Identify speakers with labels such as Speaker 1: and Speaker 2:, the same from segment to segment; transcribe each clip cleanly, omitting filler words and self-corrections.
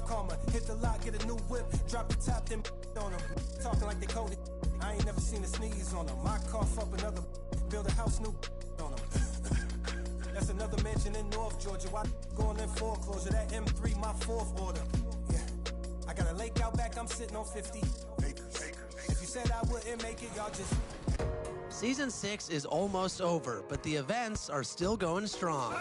Speaker 1: karma. Hit the lot, get a new whip, drop the top, then on them. Talking like they coded. I ain't never seen a sneeze on them. I cough up another, build a house new on them. That's another mansion in North Georgia. Why going in foreclosure? That M3, my fourth order. Yeah, I got a lake out back, I'm sitting on 50 acres. If you said I wouldn't make it, y'all just...
Speaker 2: Season 6 is almost over, but the events are still going strong.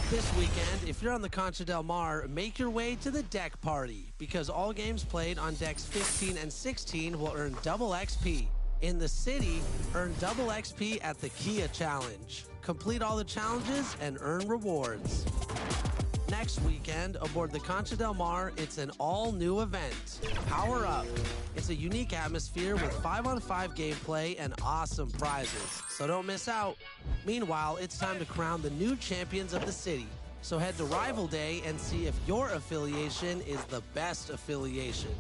Speaker 2: This weekend, if you're on the Concha del Mar, make your way to the deck party, because all games played on decks 15 and 16 will earn double XP. In the city, earn double XP at the Kia Challenge. Complete all the challenges and earn rewards. Next weekend, aboard the Concha del Mar, it's an all-new event, Power Up. It's a unique atmosphere with 5-on-5 gameplay and awesome prizes, so don't miss out. Meanwhile, it's time to crown the new champions of the city. So head to Rival Day and see if your affiliation is the best affiliation.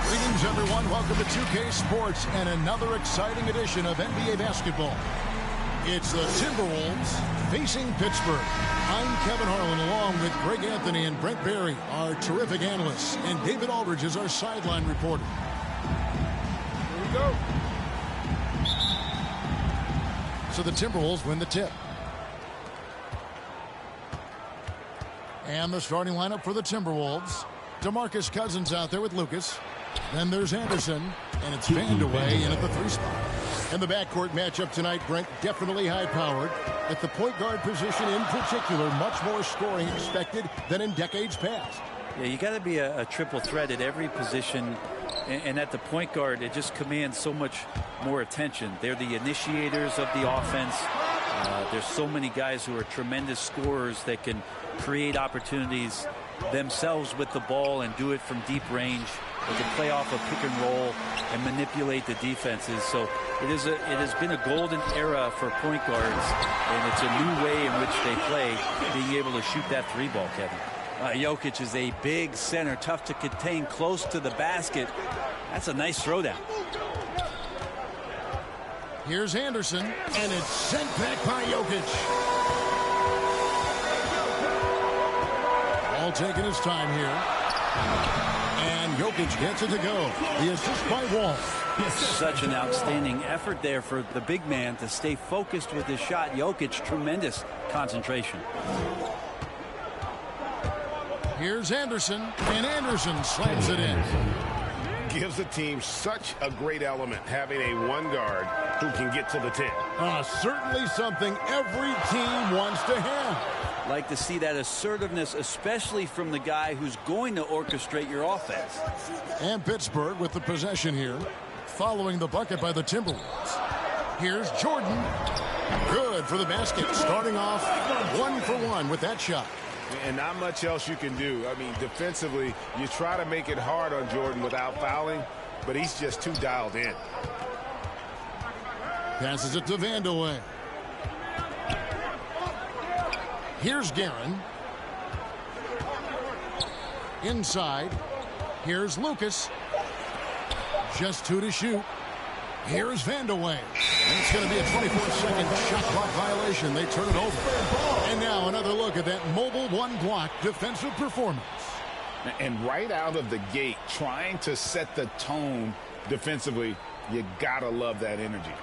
Speaker 3: Greetings, everyone. Welcome to 2K Sports and another exciting edition of NBA basketball. It's the Timberwolves facing Pittsburgh. I'm Kevin Harlan, along with Greg Anthony and Brent Barry, our terrific analysts, and David Aldridge is our sideline reporter. Here we go. So the Timberwolves win the tip. And the starting lineup for the Timberwolves. DeMarcus Cousins out there with Lucas. Then there's Anderson, and it's Vandeweghe in at the 3 spot. And the backcourt matchup tonight, Brent, definitely high-powered. At the point guard position in particular, much more scoring expected than in decades past.
Speaker 4: Yeah, you got to be a triple threat at every position, and at the point guard, it just commands so much more attention. They're the initiators of the offense. There's so many guys who are tremendous scorers that can create opportunities themselves with the ball and do it from deep range. They can play off a pick and roll and manipulate the defenses. So it has been a golden era for point guards, and it's a new way in which they play, being able to shoot that 3-ball, Kevin.
Speaker 5: Jokic is a big center, tough to contain, close to the basket. That's a nice throwdown.
Speaker 3: Here's Anderson, and it's sent back by Jokic. All taking his time here. And Jokic gets it to go. The assist by Wall.
Speaker 5: Such an outstanding effort there for the big man to stay focused with his shot. Jokic, tremendous concentration.
Speaker 3: Here's Anderson, and Anderson slams it in.
Speaker 6: Gives a team such a great element, having a one guard who can get to the 10.
Speaker 3: Certainly something every team wants to have.
Speaker 5: Like to see that assertiveness, especially from the guy who's going to orchestrate your offense.
Speaker 3: And Pittsburgh with the possession here, following the bucket by the Timberwolves. Here's Jordan. Good for the basket, starting off 1-for-1 with that shot.
Speaker 6: And not much else you can do. I mean, defensively, you try to make it hard on Jordan without fouling, but he's just too dialed in.
Speaker 3: Passes it to Vandeweghe. Here's Guerin. Inside. Here's Lucas. Just 2 to shoot. Here's Vandeweghe. And it's going to be a 24-second shot clock violation. They turn it over. And now another look at that mobile one-block defensive performance.
Speaker 6: And right out of the gate, trying to set the tone defensively, you got to love that energy.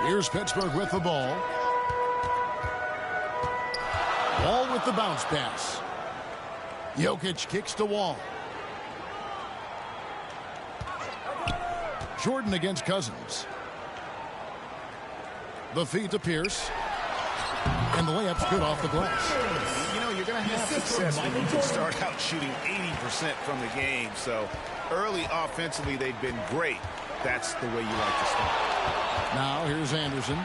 Speaker 3: Here's Pittsburgh with the ball. Wall with the bounce pass. Jokic kicks to Wall. Jordan against Cousins. The feed to Pierce. And the layup's good off the glass.
Speaker 6: You know, you're going to have success when you can start out shooting 80% from the game. So early offensively, they've been great. That's the way you like to start.
Speaker 3: Now here's Anderson.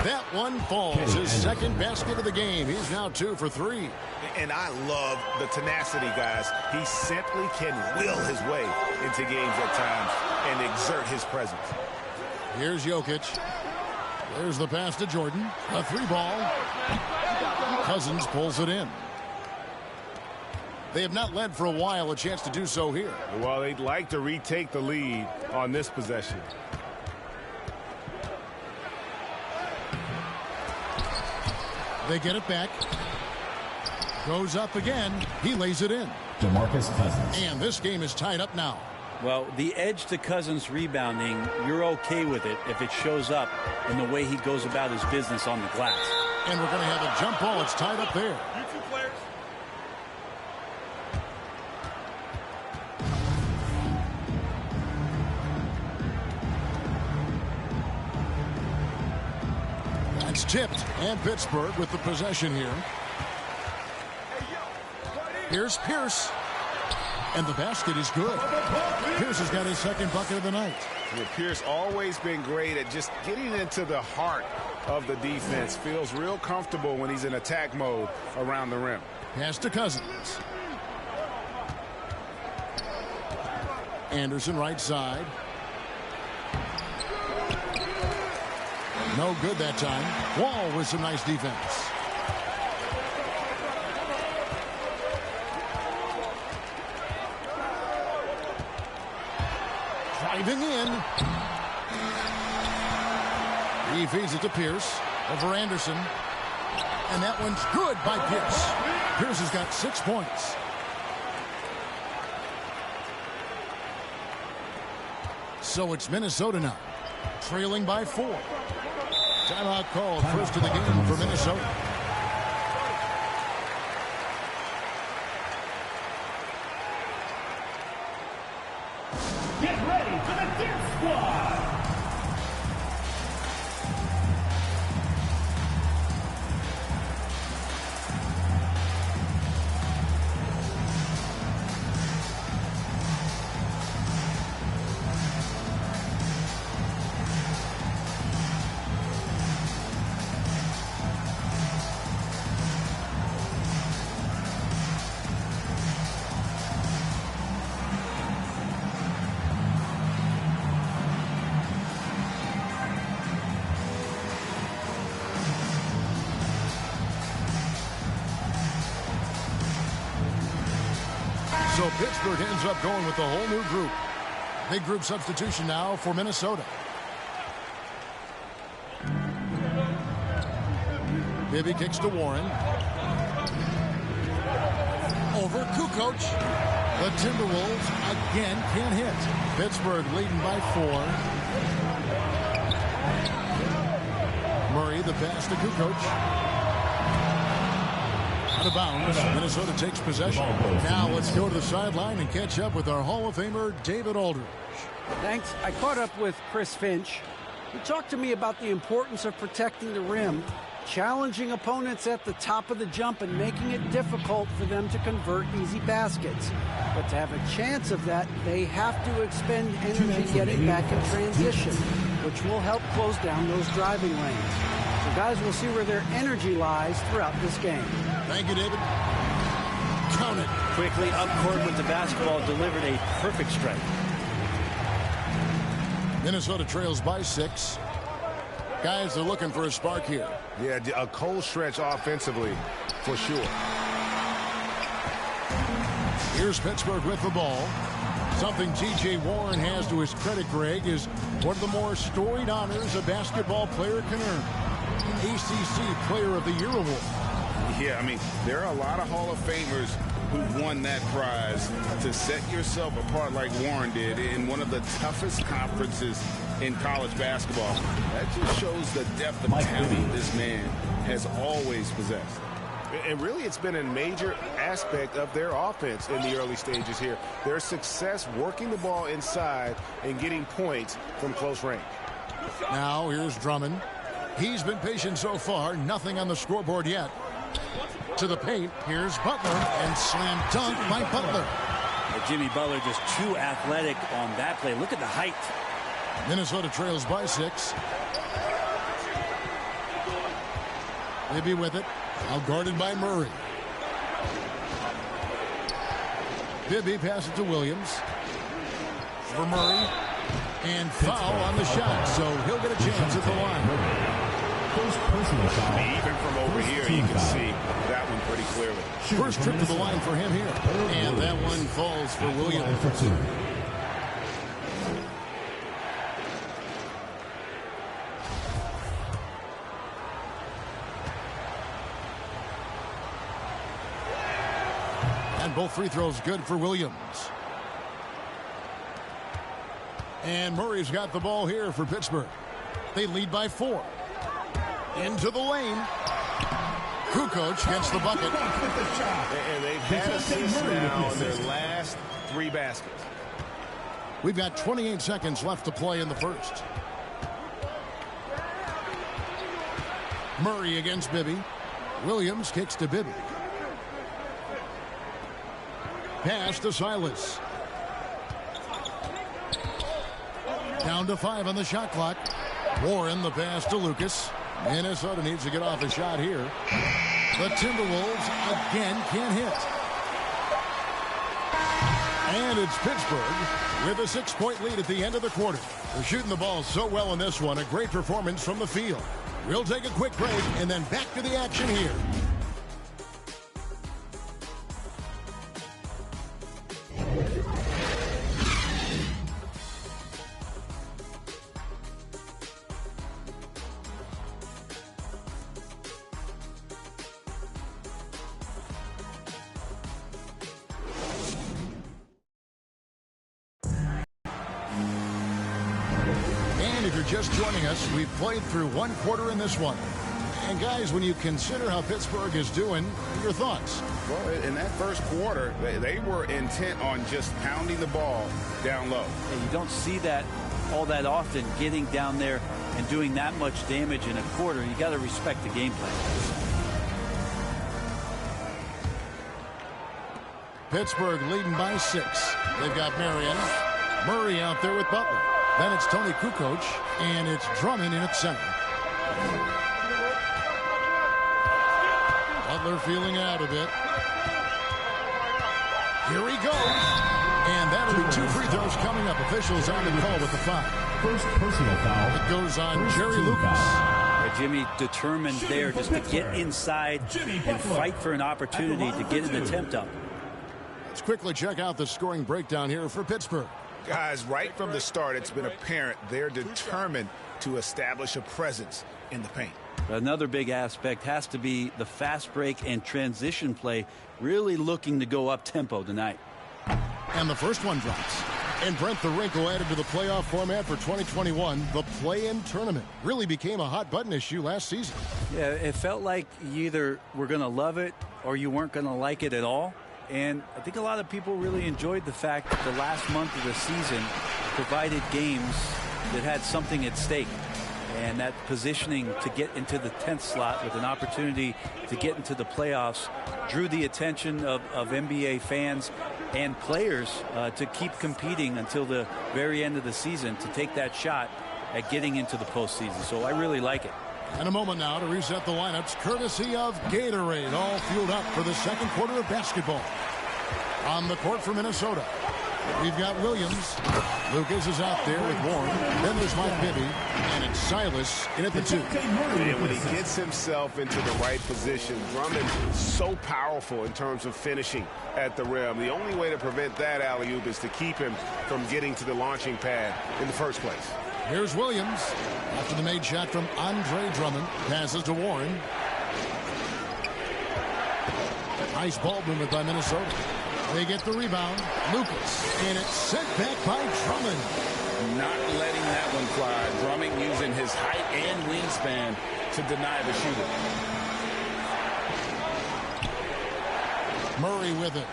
Speaker 3: That one falls. His second basket of the game. He's now 2 for 3.
Speaker 6: And I love the tenacity, guys. He simply can will his way into games at times and exert his presence.
Speaker 3: Here's Jokic. There's the pass to Jordan. A 3-ball. Cousins pulls it in. They have not led for a while. A chance to do so here.
Speaker 6: Well, they'd like to retake the lead on this possession.
Speaker 3: They get it back. Goes up again. He lays it in.
Speaker 7: DeMarcus Cousins.
Speaker 3: And this game is tied up now.
Speaker 5: Well, the edge to Cousins rebounding, you're okay with it if it shows up in the way he goes about his business on the glass.
Speaker 3: And we're going to have a jump ball. It's tied up there.
Speaker 6: You two players.
Speaker 3: That's tipped. And Pittsburgh with the possession here. Here's Pierce. And the basket is good. Pierce has got his second bucket of the night.
Speaker 6: Yeah, Pierce always been great at just getting into the heart of the defense. Feels real comfortable when he's in attack mode around the rim.
Speaker 3: Pass to Cousins. Anderson right side. No good that time. Wall with some nice defense. Driving in. He feeds it to Pierce. Over Anderson. And that one's good by Pierce. Pierce has got 6 points. So it's Minnesota now. Trailing by 4. Timeout called. First of the game for Minnesota.
Speaker 7: Get ready for the Dance Squad.
Speaker 3: So Pittsburgh ends up going with the whole new group. Big group substitution now for Minnesota. Bibby kicks to Warren. Over Kukoc. The Timberwolves again can't hit. Pittsburgh leading by 4. Murray the pass to Kukoc. Out of bounds. Minnesota takes possession. Now let's go to the sideline and catch up with our Hall of Famer, David Aldridge.
Speaker 8: Thanks. I caught up with Chris Finch. He talked to me about the importance of protecting the rim, challenging opponents at the top of the jump and making it difficult for them to convert easy baskets. But to have a chance of that, they have to expend energy getting back in transition, which will help close down those driving lanes. So guys, we'll see where their energy lies throughout this game.
Speaker 3: Thank you, David. Count it.
Speaker 5: Quickly up court with the basketball, delivered a perfect strike.
Speaker 3: Minnesota trails by 6. Guys are looking for a spark here.
Speaker 6: Yeah, a cold stretch offensively, for sure.
Speaker 3: Here's Pittsburgh with the ball. Something T.J. Warren has to his credit, Greg, is one of the more storied honors a basketball player can earn. ACC Player of the Year award.
Speaker 6: Yeah, I mean, there are a lot of Hall of Famers who won that prize. To set yourself apart like Warren did in one of the toughest conferences in college basketball, that just shows the depth of talent this man has always possessed. And really, it's been a major aspect of their offense in the early stages here. Their success working the ball inside and getting points from close range.
Speaker 3: Now here's Drummond. He's been patient so far. Nothing on the scoreboard yet. To the paint. Here's Butler. And slam dunk by Butler.
Speaker 5: Jimmy Butler just too athletic on that play. Look at the height.
Speaker 3: Minnesota trails by 6. Maybe with it. Now guarded by Murray. Bibby passes to Williams. For Murray. And foul on the shot, so he'll get a chance at the line.
Speaker 6: Even from over here, you can see clearly.
Speaker 3: First trip to the line for him here. And that one falls for Williams. And both free throws good for Williams. And Murray's got the ball here for Pittsburgh. They lead by 4. Into the lane. Kukoc gets the bucket.
Speaker 6: And they've had assists now in their last 3 baskets.
Speaker 3: We've got 28 seconds left to play in the first. Murray against Bibby. Williams kicks to Bibby. Pass to Silas. Down to 5 on the shot clock. Warren the pass to Lucas. Minnesota needs to get off a shot here. The Timberwolves again can't hit. And it's Pittsburgh with a 6-point lead at the end of the quarter. They're shooting the ball so well in this one. A great performance from the field. We'll take a quick break and then back to the action here. Just joining us, we've played through 1 quarter in this one. And guys, when you consider how Pittsburgh is doing, your thoughts?
Speaker 6: Well, in that first quarter, they were intent on just pounding the ball down low.
Speaker 4: And you don't see that all that often, getting down there and doing that much damage in a quarter. You got to respect the game plan.
Speaker 3: Pittsburgh leading by 6. They've got Marion. Murray out there with Butler. Then it's Tony Kukoc, and it's Drummond in at center. Butler feeling out a bit. Here he goes. And that'll be 2 free throws coming up. Officials on the call with the foul.
Speaker 7: First personal foul.
Speaker 3: It goes on Jerry Lucas.
Speaker 4: Jimmy determined there just to get inside and fight for an opportunity to get an attempt up.
Speaker 3: Let's quickly check out the scoring breakdown here for Pittsburgh.
Speaker 6: Guys, right from the start, it's been apparent they're determined to establish a presence in the paint.
Speaker 4: Another big aspect has to be the fast break and transition play, really looking to go up tempo tonight.
Speaker 3: And the first one drops. And Brent, the wrinkle added to the playoff format for 2021, the play-in tournament really became a hot button issue last season.
Speaker 4: Yeah, it felt like you either were going to love it or you weren't going to like it at all. And I think a lot of people really enjoyed the fact that the last month of the season provided games that had something at stake. And that positioning to get into the 10th slot with an opportunity to get into the playoffs drew the attention of NBA fans and players to keep competing until the very end of the season to take that shot at getting into the postseason. So I really like it.
Speaker 3: And a moment now to reset the lineups, courtesy of Gatorade, all fueled up for the second quarter of basketball. On the court for Minnesota, we've got Williams. Lucas is out there with Warren. Then there's Mike Bibby, and it's Silas in at the 2.
Speaker 6: And when he gets himself into the right position, Drummond so powerful in terms of finishing at the rim. The only way to prevent that alley-oop is to keep him from getting to the launching pad in the first place.
Speaker 3: Here's Williams. After the made shot from Andre Drummond. Passes to Warren. Nice ball movement by Minnesota. They get the rebound. Lucas. And it's sent back by Drummond.
Speaker 6: Not letting that one fly. Drummond using his height and wingspan to deny the shooter.
Speaker 3: Murray with it.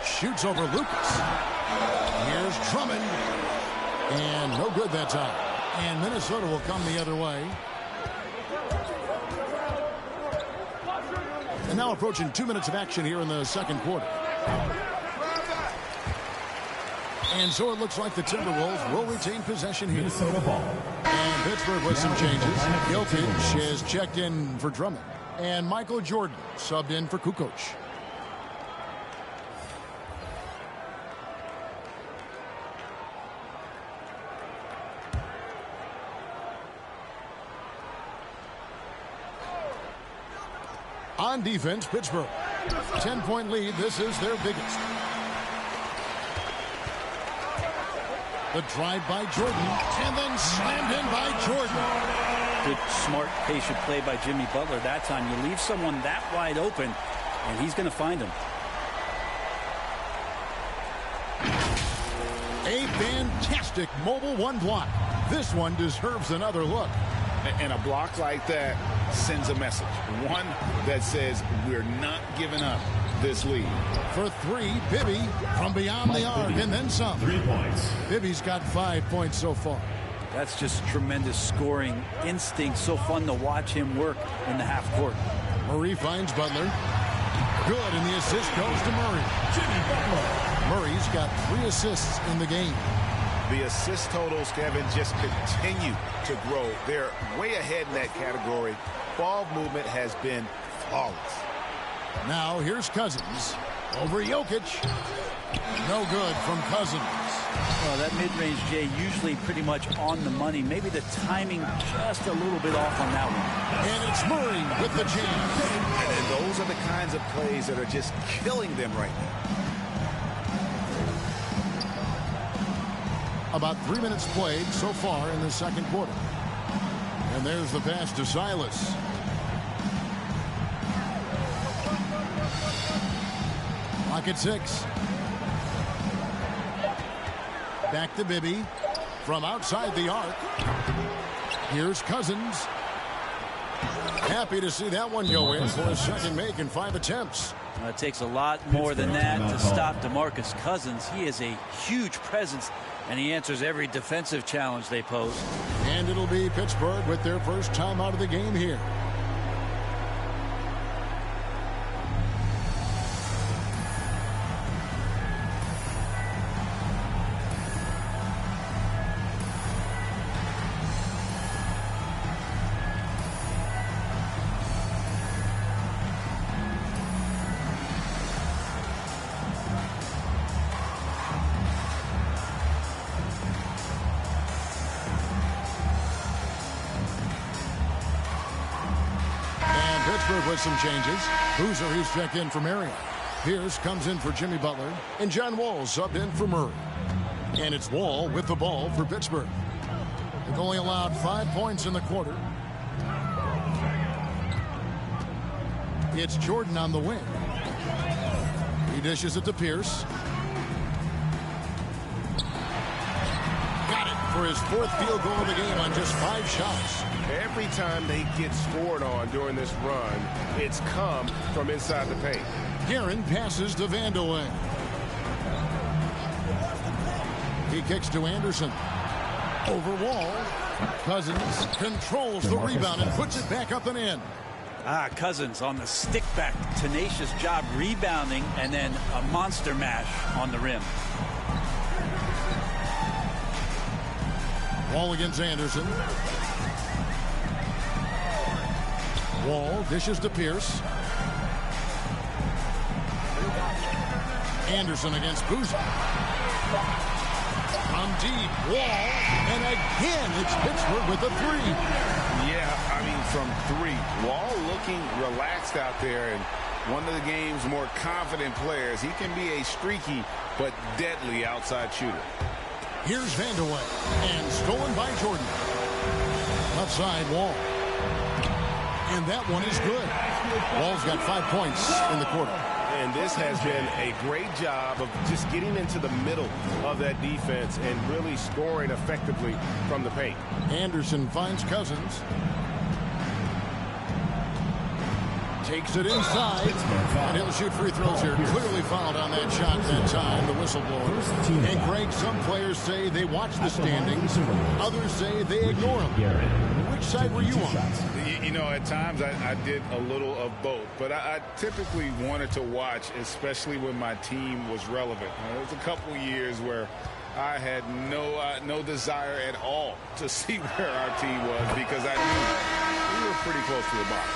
Speaker 3: Shoots over Lucas. Here's Drummond. And no good that time. And Minnesota will come the other way. And now approaching 2 minutes of action here in the second quarter. And so it looks like the Timberwolves will retain possession here.
Speaker 7: Minnesota ball.
Speaker 3: And Pittsburgh with some changes. Jokic is checked in for Drummond. And Michael Jordan subbed in for Kukoc. On defense, Pittsburgh. 10-point lead. This is their biggest. The drive by Jordan, and then slammed in by Jordan.
Speaker 4: Good, smart, patient play by Jimmy Butler that time. You leave someone that wide open, and he's going to find him.
Speaker 3: A fantastic mobile one block. This one deserves another look.
Speaker 6: And a block like that sends a message. One that says we're not giving up this lead.
Speaker 3: For three, Bibby from beyond the arc and then some.
Speaker 7: 3 points.
Speaker 3: Bibby's got 5 points so far.
Speaker 4: That's just tremendous scoring instinct. So fun to watch him work in the half court.
Speaker 3: Murray finds Butler. Good, and the assist goes to Murray.
Speaker 7: Jimmy Butler.
Speaker 3: Murray's got 3 assists in the game.
Speaker 6: The assist totals, Kevin, just continue to grow. They're way ahead in that category. Ball movement has been flawless.
Speaker 3: Now here's Cousins over Jokic. No good from Cousins.
Speaker 4: Well, that mid-range, Jay, usually pretty much on the money. Maybe the timing just a little bit off on that one.
Speaker 3: And it's Murray with the jam.
Speaker 6: And those are the kinds of plays that are just killing them right now.
Speaker 3: About 3 minutes played so far in the second quarter. And there's the pass to Silas. Clock at 6. Back to Bibby from outside the arc. Here's Cousins. Happy to see that one go in for his second make in 5 attempts.
Speaker 4: It takes a lot more than that to stop DeMarcus Cousins. He is a huge presence, and he answers every defensive challenge they pose.
Speaker 3: And it'll be Pittsburgh with their first time out of the game here. With some changes. Boozer, who's checked in for Marion. Pierce comes in for Jimmy Butler. And John Wall subbed in for Murray. And it's Wall with the ball for Pittsburgh. They've only allowed 5 points in the quarter. It's Jordan on the wing. He dishes it to Pierce. Got it for his 4th field goal of the game on just 5 shots.
Speaker 9: Every time they get scored on during this run, it's come from inside the paint.
Speaker 3: Guerin passes to Vandeweghe. He kicks to Anderson. Over Wall. Cousins controls the rebound and puts it back up and in.
Speaker 4: Cousins on the stick back. Tenacious job rebounding and then a monster mash on the rim.
Speaker 3: Wall against Anderson. Wall dishes to Pierce. Anderson against Boozer. From deep, Wall, and again it's Pittsburgh with a 3.
Speaker 6: Yeah, I mean from 3. Wall looking relaxed out there, and one of the game's more confident players. He can be a streaky but deadly outside shooter.
Speaker 3: Here's Vandeweghe, and stolen by Jordan. Left side, Wall. And that one is good. Wall's got 5 points in the quarter.
Speaker 9: And this has been a great job of just getting into the middle of that defense and really scoring effectively from the paint.
Speaker 3: Anderson finds Cousins. Takes it inside. And he'll shoot free throws here. Clearly fouled on that shot that time, the whistleblower. And Greg, some players say they watch the standings. Others say they ignore them. Which side were you on?
Speaker 6: You know, at times I did a little of both, but I typically wanted to watch, especially when my team was relevant. There was a couple years where I had no desire at all to see where our team was because I knew we were pretty close to the bottom.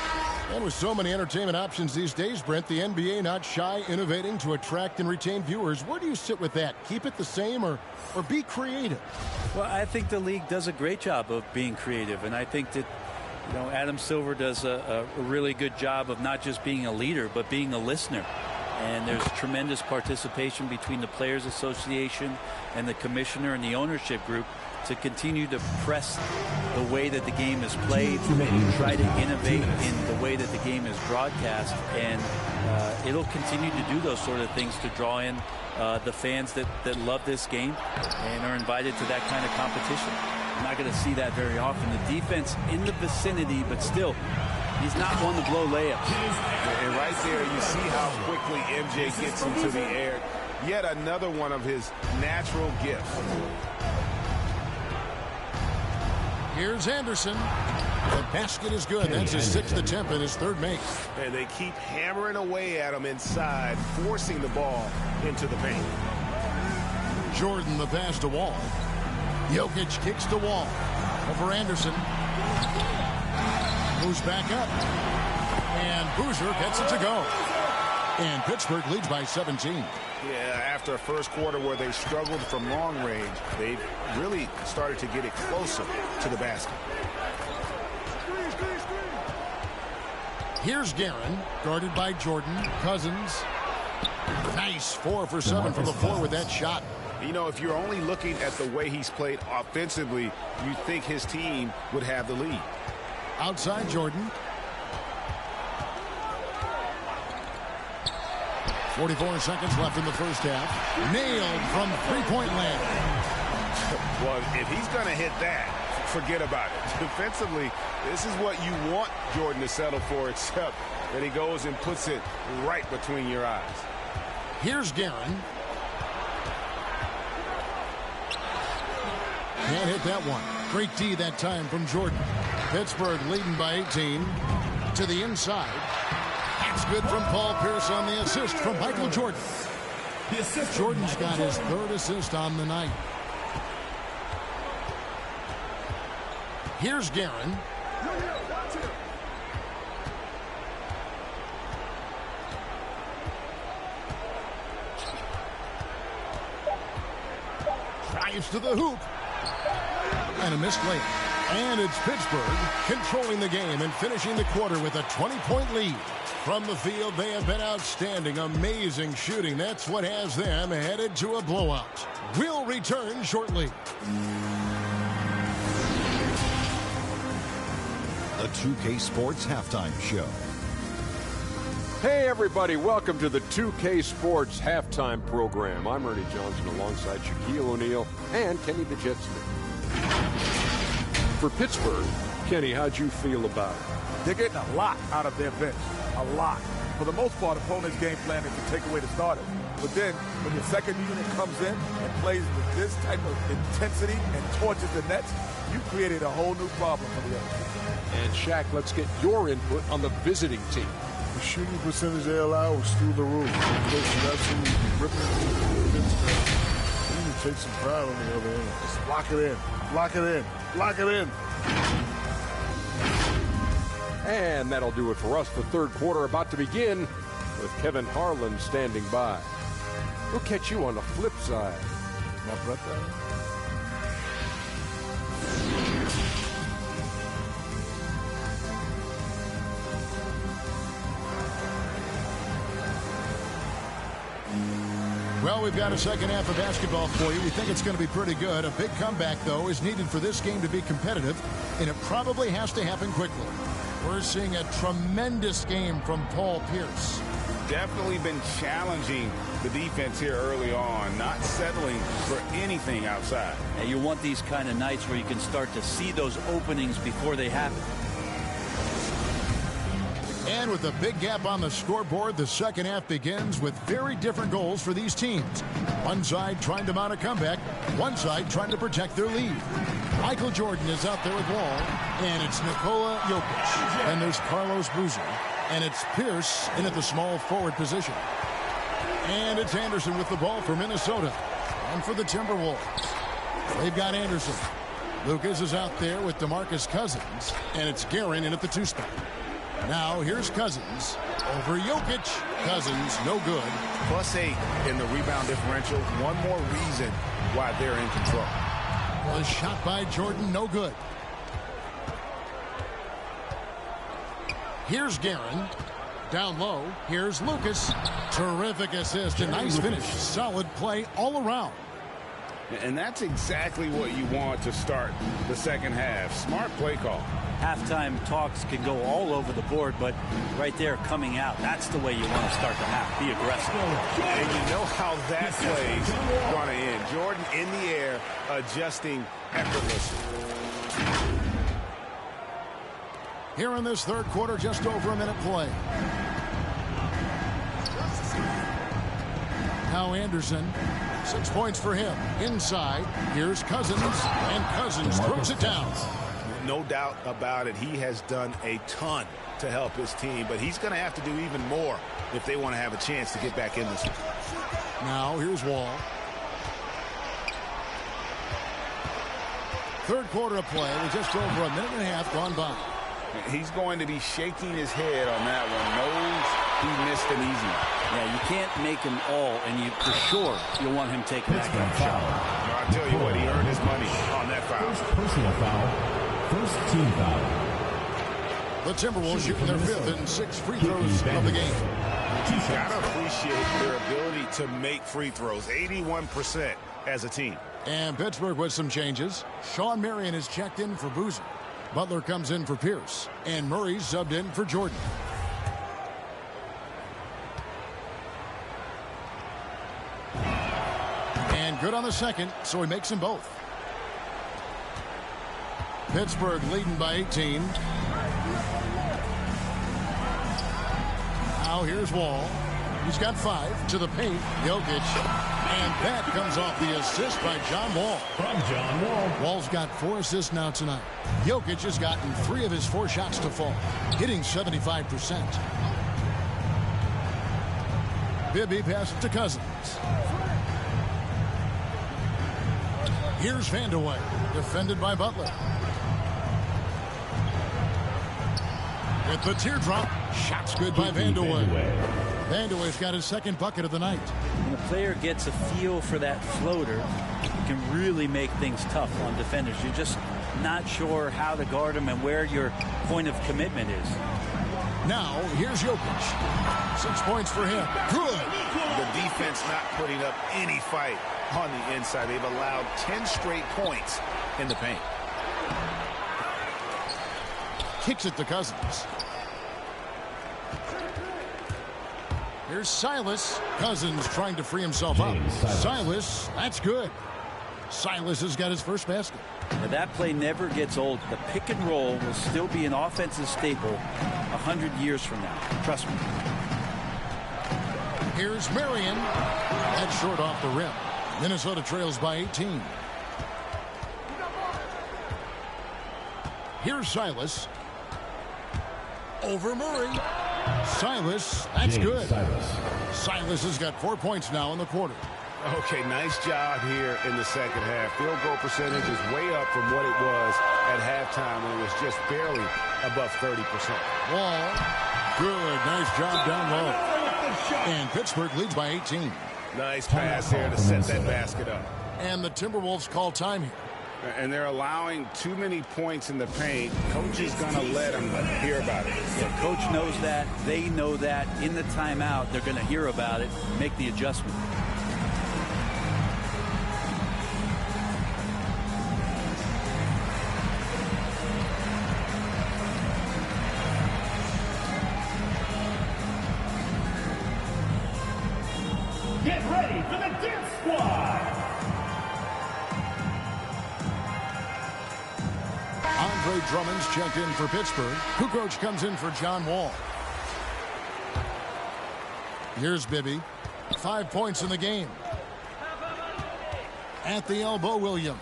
Speaker 3: And with so many entertainment options these days, Brent, the NBA not shy innovating to attract and retain viewers. Where do you sit with that? Keep it the same or be creative?
Speaker 4: Well, I think the league does a great job of being creative, and I think that You know, Adam Silver does a really good job of not just being a leader, but being a listener. And there's tremendous participation between the Players Association and the commissioner and the ownership group to continue to press the way that the game is played, try to innovate in the way that the game is broadcast, and it'll continue to do those sort of things to draw in the fans that love this game and are invited to that kind of competition. You're not going to see that very often. The defense in the vicinity, but still, he's not one to blow layups.
Speaker 9: And right there, you see how quickly MJ gets into the air. Yet another one of his natural gifts.
Speaker 3: Here's Anderson. The basket is good. That's his 6th attempt and his 3rd make.
Speaker 9: And they keep hammering away at him inside, forcing the ball into the paint.
Speaker 3: Jordan the pass to Wall. Jokic kicks to Wall. Over Anderson. Moves back up. And Boozer gets it to go. And Pittsburgh leads by 17.
Speaker 9: Yeah, after a first quarter where they struggled from long range, they've really started to get it closer to the basket.
Speaker 3: Here's Guerin, guarded by Jordan. Cousins. Nice 4 for 7 from the floor with that shot.
Speaker 9: You know, if you're only looking at the way he's played offensively, you'd think his team would have the lead.
Speaker 3: Outside Jordan. 44 seconds left in the first half. Nailed from three-point land.
Speaker 9: Well, if he's going to hit that, forget about it. Defensively, this is what you want Jordan to settle for, except that he goes and puts it right between your eyes.
Speaker 3: Here's Guerin. Can't hit that one. Great D that time from Jordan. Pittsburgh leading by 18. To the inside. That's good from Paul Pierce on the assist from Michael Jordan. Jordan's got his 3rd assist on the night. Here's Guerin. Drives to the hoop. And a missed layup. And it's Pittsburgh controlling the game and finishing the quarter with a 20-point lead. From the field, they have been outstanding. Amazing shooting. That's what has them headed to a blowout. We'll return shortly.
Speaker 10: The 2K Sports Halftime Show.
Speaker 11: Hey, everybody. Welcome to the 2K Sports Halftime Program. I'm Ernie Johnson alongside Shaquille O'Neal and Kenny the Jet Smith. For Pittsburgh, Kenny, how'd you feel about it?
Speaker 12: They're getting a lot out of their bench. A lot. For the most part, opponents' game plan is to take away the starters. But then, when your second unit comes in and plays with this type of intensity and torches the nets, you created a whole new problem for the other team.
Speaker 11: And Shaq, let's get your input on the visiting team.
Speaker 13: The shooting percentage they allow was through the roof. Coach is absolutely ripping it. You need to take some pride on the other end. Just lock it in. Lock it in. Lock it in.
Speaker 11: And that'll do it for us. The third quarter about to begin with Kevin Harlan standing by. We'll catch you on the flip side.
Speaker 13: My brother.
Speaker 3: Well, we've got a second half of basketball for you. We think it's going to be pretty good. A big comeback, though, is needed for this game to be competitive, and it probably has to happen quickly. We're seeing a tremendous game from Paul Pierce.
Speaker 6: Definitely been challenging the defense here early on, not settling for anything outside.
Speaker 4: And you want these kind of nights where you can start to see those openings before they happen.
Speaker 3: And with a big gap on the scoreboard, the second half begins with very different goals for these teams. One side trying to mount a comeback, one side trying to protect their lead. Michael Jordan is out there with Wall, and it's Nikola Jokic. And there's Carlos Boozer, and it's Pierce in at the small forward position. And it's Anderson with the ball for Minnesota. And for the Timberwolves, they've got Anderson. Lucas is out there with DeMarcus Cousins, and it's Guerin in at the 2 spot. Now here's Cousins over Jokic. Cousins no good.
Speaker 9: +8 in the rebound differential. One more reason why they're in control.
Speaker 3: A shot by Jordan no good. Here's Guerin. Down low, here's Lucas. Terrific assist, a nice finish. Solid play all around.
Speaker 6: And that's exactly what you want to start the second half. Smart play call.
Speaker 4: Halftime talks can go all over the board, but right there coming out, that's the way you want to start the half. Be aggressive.
Speaker 9: And you know how that play's going to end. Jordan in the air, adjusting effortlessly.
Speaker 3: Here in this third quarter, just over a minute play. Now Anderson, 6 points for him. Inside, here's Cousins, and Cousins throws it down.
Speaker 9: No doubt about it. He has done a ton to help his team, but he's going to have to do even more if they want to have a chance to get back in this one.
Speaker 3: Now here's Wall. Third quarter of play with just over a minute and a half gone by.
Speaker 6: He's going to be shaking his head on that one. Knows he missed an easy one.
Speaker 4: Yeah, you can't make him all, and you for sure you'll want him taking that kind of shot.
Speaker 9: I'll tell you what, he earned his money on that foul.
Speaker 7: First personal foul. First team foul.
Speaker 3: The Timberwolves shooting their 5th and 6th free throws of the game.
Speaker 9: You got to appreciate their ability to make free throws. 81% as a team.
Speaker 3: And Pittsburgh with some changes. Sean Marion is checked in for Boozer. Butler comes in for Pierce. And Murray's subbed in for Jordan. And good on the second, so he makes them both. Pittsburgh leading by 18. Now here's Wall. He's got 5 to the paint. Jokic. And that comes off the assist by John Wall.
Speaker 7: From John Wall.
Speaker 3: Wall's got 4 assists now tonight. Jokic has gotten 3 of his 4 shots to fall, hitting 75%. Bibby passes to Cousins. Here's Vandeweghe, defended by Butler. With the teardrop, shots good by Vandeweghe. Vandeweghe's got his 2nd bucket of the night.
Speaker 4: When a player gets a feel for that floater, it can really make things tough on defenders. You're just not sure how to guard him and where your point of commitment is.
Speaker 3: Now, here's Jokic. 6 points for him. Good.
Speaker 9: The defense not putting up any fight on the inside. They've allowed 10 straight points in the paint.
Speaker 3: Kicks it to Cousins. Here's Silas. Cousins trying to free himself up. Silas, that's good. Silas has got his first basket.
Speaker 4: Now that play never gets old. The pick and roll will still be an offensive staple 100 years from now. Trust me.
Speaker 3: Here's Marion. That's short off the rim. Minnesota trails by 18. Here's Silas. Over Murray. Silas, that's good. Silas has got 4 points now in the quarter.
Speaker 9: Okay, nice job here in the second half. Field goal percentage is way up from what it was at halftime when it was just barely above 30%.
Speaker 3: Wall, good, nice job down low. And Pittsburgh leads by 18.
Speaker 9: Nice pass here to set that basket up.
Speaker 3: And the Timberwolves call time here.
Speaker 6: And they're allowing too many points in the paint. Coach is going to let them hear about it.
Speaker 4: Yeah, coach knows that. They know that. In the timeout, they're going to hear about it, make the adjustment.
Speaker 7: Get ready for the Dance Squad.
Speaker 3: Andre Drummond's checked in for Pittsburgh. Kukoc comes in for John Wall. Here's Bibby. 5 points in the game. At the elbow, Williams.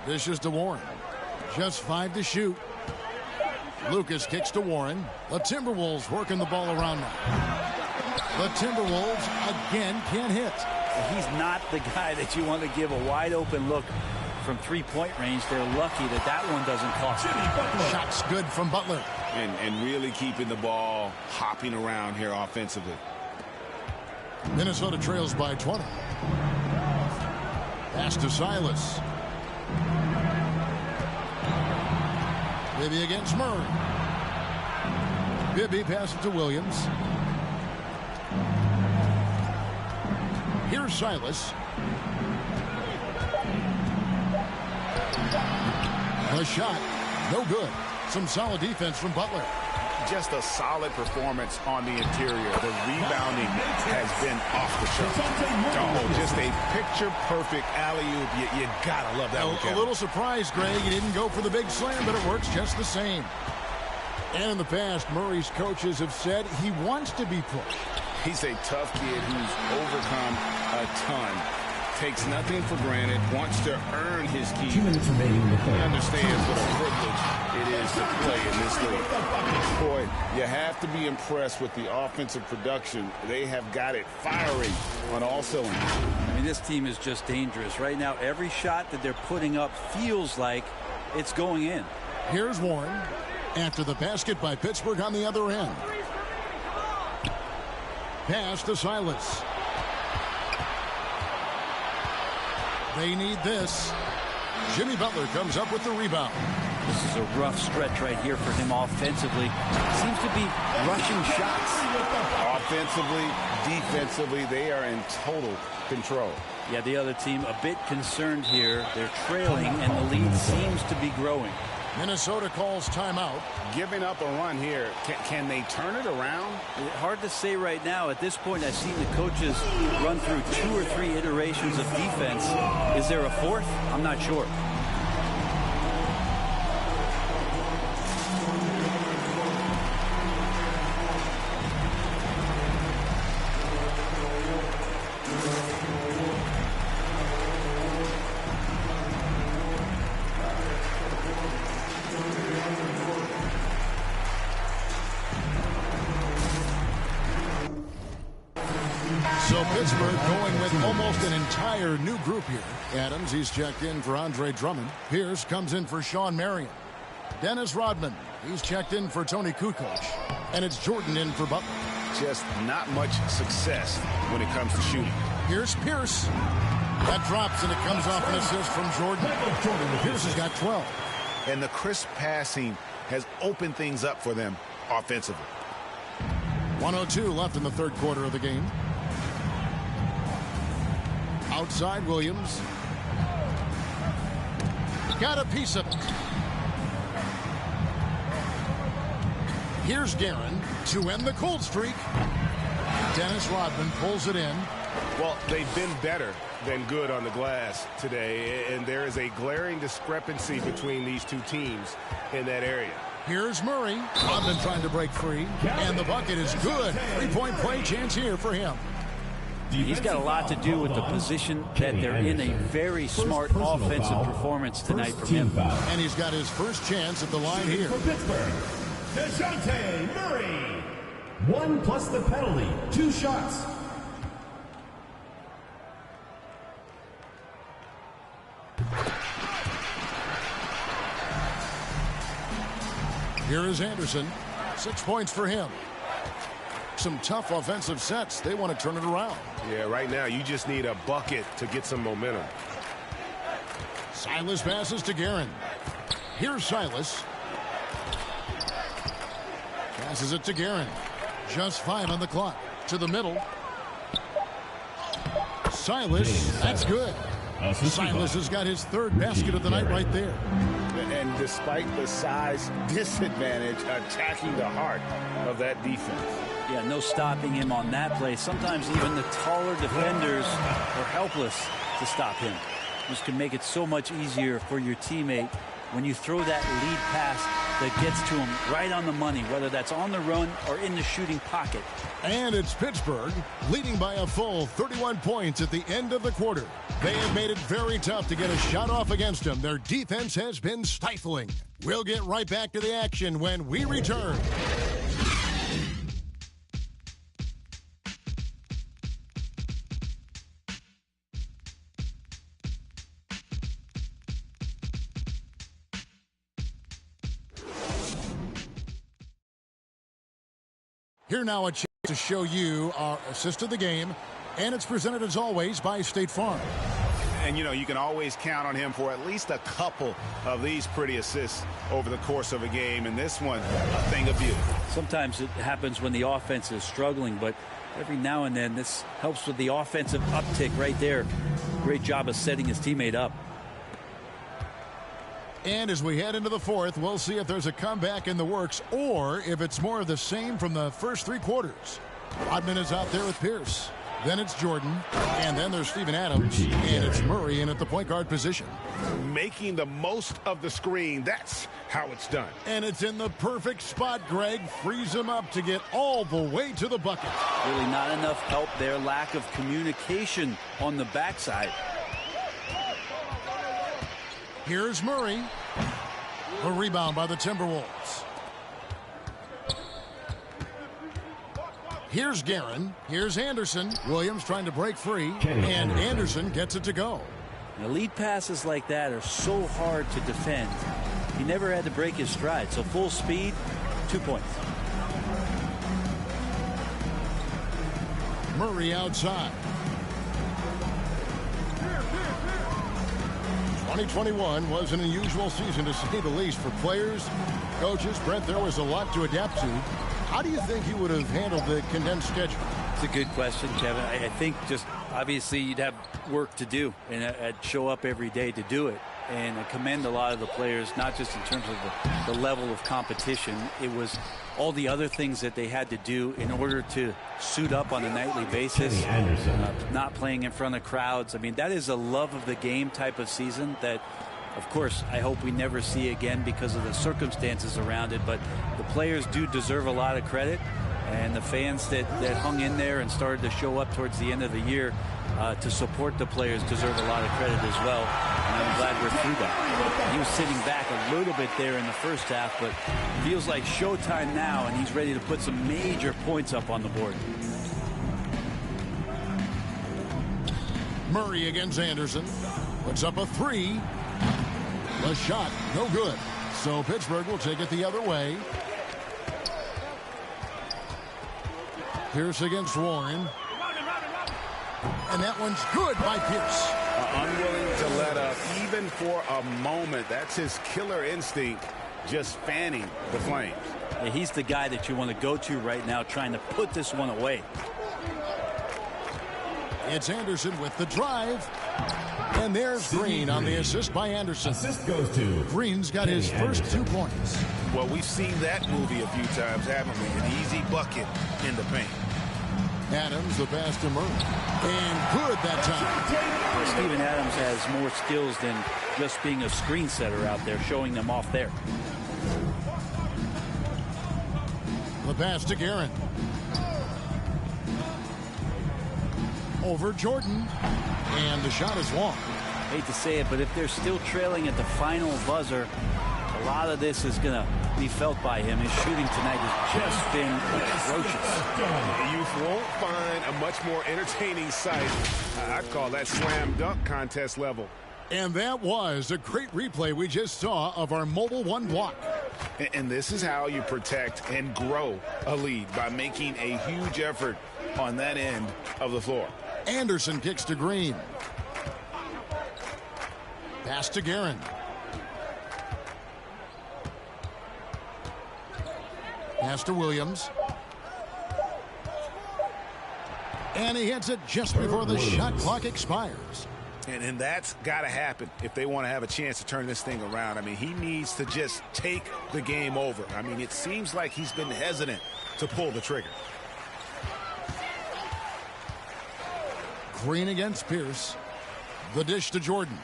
Speaker 3: Dishes to Warren. Just 5 to shoot. Lucas kicks to Warren. The Timberwolves working the ball around now. The Timberwolves again can't hit.
Speaker 4: He's not the guy that you want to give a wide open look from 3-point range. They're lucky that that one doesn't cost them.
Speaker 3: Shots good from Butler.
Speaker 6: And really keeping the ball hopping around here offensively.
Speaker 3: Minnesota trails by 20. Pass to Silas. Bibby against Murray. Bibby passes to Williams. Here's Silas. The shot, no good. Some solid defense from Butler.
Speaker 9: Just a solid performance on the interior. The rebounding has been off the chart. Oh, just a picture-perfect alley-oop. You gotta love that one,
Speaker 3: A little surprised, Greg. He didn't go for the big slam, but it works just the same. And in the past, Murray's coaches have said he wants to be pushed.
Speaker 9: He's a tough kid who's overcome a ton. Takes nothing for granted, wants to earn his keys.
Speaker 7: 2 minutes remaining in the third.
Speaker 9: He understands what a privilege it is to play in this league. Boy, you have to be impressed with the offensive production. They have got it firing on all cylinders.
Speaker 5: I mean, this team is just dangerous. Right now, every shot that they're putting up feels like it's going in.
Speaker 3: Here's Warren after the basket by Pittsburgh on the other end. Pass to Silas. They need this. Jimmy Butler comes up with the rebound.
Speaker 5: This is a rough stretch right here for him offensively. Seems to be rushing shots.
Speaker 9: Offensively, defensively, they are in total control.
Speaker 5: Yeah, the other team a bit concerned here. They're trailing, and the lead seems to be growing.
Speaker 3: Minnesota calls timeout.
Speaker 9: Giving up a run here. Can they turn it around?
Speaker 5: Hard to say right now. At this point, I've seen the coaches run through 2 or 3 iterations of defense. Is there a fourth? I'm not sure.
Speaker 3: So Pittsburgh going with almost an entire new group here. Adams, he's checked in for Andre Drummond. Pierce comes in for Sean Marion. Dennis Rodman, he's checked in for Tony Kukoc. And it's Jordan in for Butler.
Speaker 9: Just not much success when it comes to shooting.
Speaker 3: Here's Pierce. That drops and it comes off an assist from Jordan. Pierce has got 12.
Speaker 9: And the crisp passing has opened things up for them offensively.
Speaker 3: 1:02 left in the third quarter of the game. Outside Williams. Got a piece of it. Here's Guerin to end the cold streak. Dennis Rodman pulls it in.
Speaker 9: Well, they've been better than good on the glass today, and there is a glaring discrepancy between these two teams in that area.
Speaker 3: Here's Murray. Rodman trying to break free, and the bucket is good. 3-point play chance here for him.
Speaker 5: He's got a lot to do with the position that they're in. A very smart offensive performance tonight from him.
Speaker 3: And he's got his first chance at the line here.
Speaker 7: For Pittsburgh, DeJounte Murray. 1 plus the penalty. 2 shots.
Speaker 3: Here is Anderson. 6 points for him. Some tough offensive sets. They want to turn it around.
Speaker 9: Yeah, right now you just need a bucket to get some momentum.
Speaker 3: Silas passes to Guerin. Here's Silas. Passes it to Guerin. Just 5 on the clock. To the middle. Silas, that's good. Silas has got his 3rd basket of the night right there.
Speaker 9: And despite the size disadvantage, attacking the heart of that defense.
Speaker 5: Yeah, no stopping him on that play. Sometimes even the taller defenders are helpless to stop him. This can make it so much easier for your teammate when you throw that lead pass that gets to him right on the money, whether that's on the run or in the shooting pocket.
Speaker 3: And it's Pittsburgh leading by a full 31 points at the end of the quarter. They have made it very tough to get a shot off against them. Their defense has been stifling. We'll get right back to the action when we return. Here now a chance to show you our assist of the game And it's presented as always by State Farm.
Speaker 6: And, you know, you can always count on him for at least a couple of these pretty assists over the course of a game. And this one, a thing of beauty.
Speaker 5: Sometimes it happens when the offense is struggling, but every now and then this helps with the offensive uptick right there. Great job of setting his teammate up.
Speaker 3: And as we head into the fourth, we'll see if there's a comeback in the works or if it's more of the same from the first three quarters. Rodman is out there with Pierce. Then it's Jordan. And then there's Steven Adams. And it's Murray in at the point guard position.
Speaker 6: Making the most of the screen. That's how it's done.
Speaker 3: And it's in the perfect spot, Greg. Frees him up to get all the way to the bucket.
Speaker 5: Really not enough help there. Lack of communication on the backside.
Speaker 3: Here's Murray. A rebound by the Timberwolves. Here's Guerin. Here's Anderson. Williams trying to break free. And Anderson gets it to go.
Speaker 5: Now, lead passes like that are so hard to defend. He never had to break his stride. So full speed, 2 points.
Speaker 3: Murray outside. 2021 was an unusual season to say the least for players, coaches. Brent, there was a lot to adapt to. How do you think you would have handled the condensed schedule?
Speaker 5: It's a good question, Kevin. I think just obviously you'd have work to do, and I'd show up every day to do it. And I commend a lot of the players, not just in terms of the level of competition. It was all the other things that they had to do in order to suit up on a nightly basis. Not playing in front of crowds. I mean, that is a love of the game type of season that, of course, I hope we never see again because of the circumstances around it. But the players do deserve a lot of credit. And the fans that hung in there and started to show up towards the end of the year to support the players deserve a lot of credit as well. And I'm glad we're through that. He was sitting back a little bit there in the first half, but feels like showtime now, and he's ready to put some major points up on the board.
Speaker 3: Murray against Anderson. Puts up a three. The shot, no good. So Pittsburgh will take it the other way. Pierce against Warren. And that one's good by Pierce.
Speaker 6: Unwilling to let up even for a moment. That's his killer instinct, just fanning the flames.
Speaker 5: Yeah, he's the guy that you want to go to right now trying to put this one away.
Speaker 3: It's Anderson with the drive. And there's Green on the assist by Anderson.
Speaker 7: Assist goes to
Speaker 3: Green's got his first 2 points.
Speaker 6: Well, we've seen that movie a few times, haven't we? An easy bucket in the paint.
Speaker 3: Adams, the pass to Murray. And good that time.
Speaker 5: Well, Steven Adams has more skills than just being a screen setter out there, showing them off there.
Speaker 3: The pass to Guerin. Over Jordan. And the shot is long.
Speaker 5: Hate to say it, but if they're still trailing at the final buzzer, a lot of this is going to be felt by him. His shooting tonight has just been atrocious.
Speaker 6: You won't find a much more entertaining sight. I'd call that slam dunk contest level.
Speaker 3: And that was a great replay we just saw of our Mobile One block.
Speaker 6: And this is how you protect and grow a lead, by making a huge effort on that end of the floor.
Speaker 3: Anderson kicks to Green. Pass to Guerin. Pass to Williams. And he hits it just before the shot clock expires.
Speaker 6: And that's got to happen if they want to have a chance to turn this thing around. I mean, he needs to just take the game over. I mean, it seems like he's been hesitant to pull the trigger.
Speaker 3: Green against Pierce. The dish to Jordan.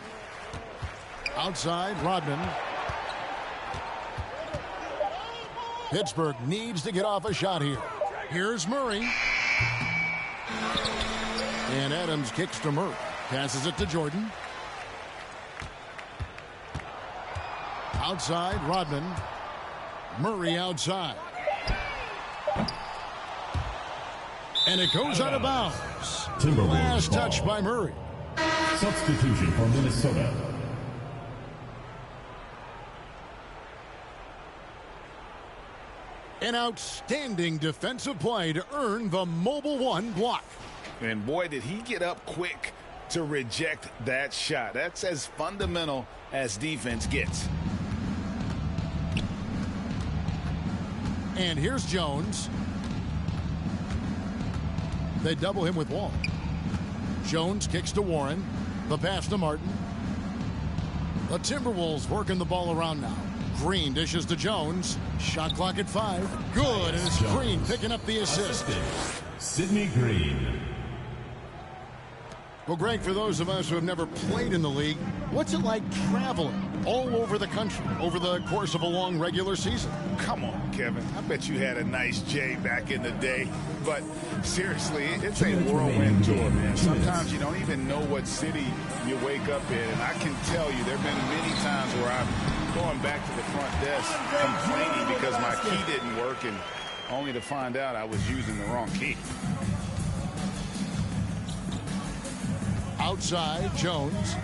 Speaker 3: Outside, Rodman. Pittsburgh needs to get off a shot here. Here's Murray. And Adams kicks to Murray. Passes it to Jordan. Outside, Rodman. Murray outside. And it goes out of bounds. Last touch by Murray.
Speaker 7: Substitution for Minnesota.
Speaker 3: An outstanding defensive play to earn the Mobile One block.
Speaker 6: And boy, did he get up quick to reject that shot. That's as fundamental as defense gets.
Speaker 3: And here's Jones. They double him with Wall. Jones kicks to Warren. The pass to Martin. The Timberwolves working the ball around now. Green dishes to Jones. Shot clock at 5. Good, and it's Green picking up the assist.
Speaker 7: Sidney Green.
Speaker 3: Well, Greg, for those of us who have never played in the league, what's it like traveling all over the country over the course of a long regular season?
Speaker 6: Come on, Kevin. I bet you had a nice J back in the day. But seriously, it's a whirlwind tour, man. Sometimes you don't even know what city you wake up in. And I can tell you there have been many times where I'm going back to the front desk complaining because my key didn't work, and only to find out I was using the wrong key.
Speaker 3: Outside, Jones.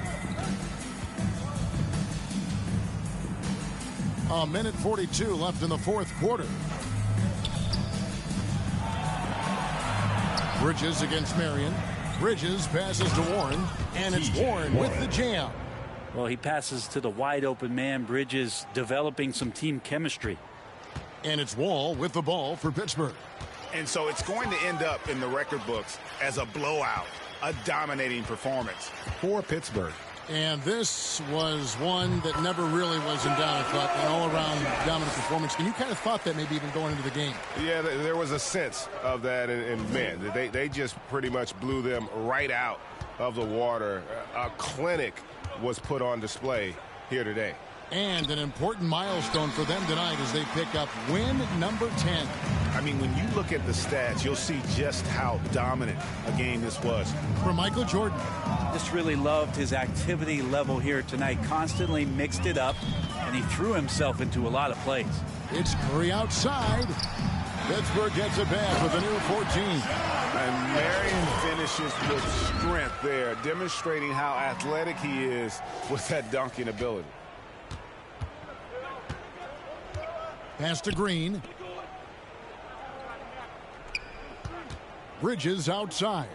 Speaker 3: A minute 42 left in the fourth quarter. Bridges against Marion. Bridges passes to Warren, and it's Warren with the jam.
Speaker 5: Well, he passes to the wide open man. Bridges developing some team chemistry.
Speaker 3: And it's Wall with the ball for Pittsburgh.
Speaker 6: And so it's going to end up in the record books as a blowout, a dominating performance for Pittsburgh.
Speaker 3: And this was one that never really was in doubt, I thought, an all-around dominant performance. And you kind of thought that maybe even going into the game.
Speaker 9: Yeah, there was a sense of that, and man, they just pretty much blew them right out of the water. A clinic was put on display here today.
Speaker 3: And an important milestone for them tonight as they pick up win number 10.
Speaker 6: I mean, when you look at the stats, you'll see just how dominant a game this was.
Speaker 3: For Michael Jordan.
Speaker 5: Just really loved his activity level here tonight. Constantly mixed it up, and he threw himself into a lot of plays.
Speaker 3: It's Curry outside. Pittsburgh gets it back with a new 14.
Speaker 9: And Marion finishes with strength there, demonstrating how athletic he is with that dunking ability.
Speaker 3: Pass to Green. Bridges outside.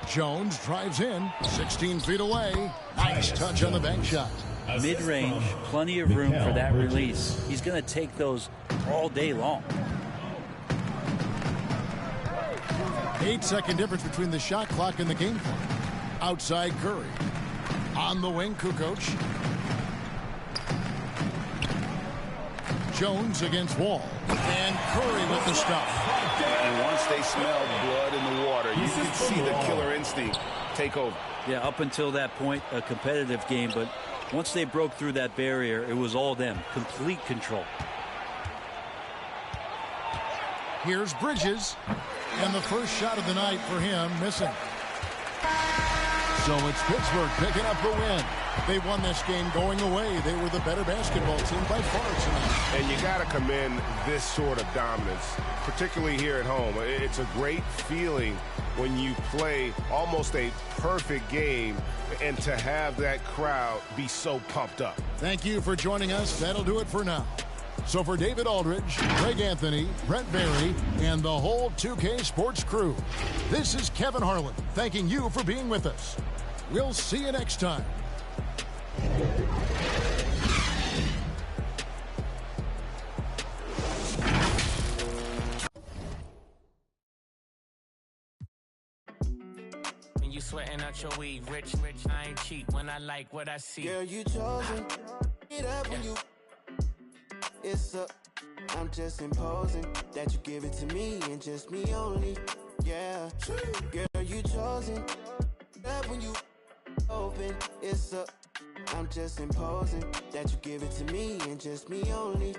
Speaker 3: Jones drives in, 16 feet away. Nice touch on the bank shot.
Speaker 5: Mid-range, plenty of room for that release. He's going to take those all day long.
Speaker 3: 8-second difference between the shot clock and the game clock. Outside Curry. On the wing, Kukoc. Jones against Wall. And Curry with the stop.
Speaker 6: And once they smelled blood in the water, you could see the killer instinct take over.
Speaker 5: Yeah, up until that point, a competitive game, but once they broke through that barrier, it was all them. Complete control.
Speaker 3: Here's Bridges. And the first shot of the night for him missing. So it's Pittsburgh picking up the win. They won this game going away. They were the better basketball team by far tonight.
Speaker 9: And you got to commend this sort of dominance, particularly here at home. It's a great feeling when you play almost a perfect game and to have that crowd be so pumped up.
Speaker 3: Thank you for joining us. That'll do it for now. So for David Aldridge, Greg Anthony, Brent Barry, and the whole 2K Sports crew, this is Kevin Harlan thanking you for being with us. We'll see you next time.
Speaker 14: When you sweating out your weed, rich, I ain't cheap when I like what I see.
Speaker 15: Girl, you chosen. It up when you. It's up. I'm just imposing that you give it to me and just me only. Yeah. Girl, you chosen. Up when you open. It's up. I'm just imposing that you give it to me and just me only.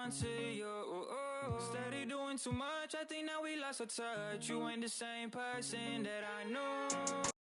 Speaker 16: on to you. Steady doing too much, I think now we lost our touch. You ain't the same person that I knew.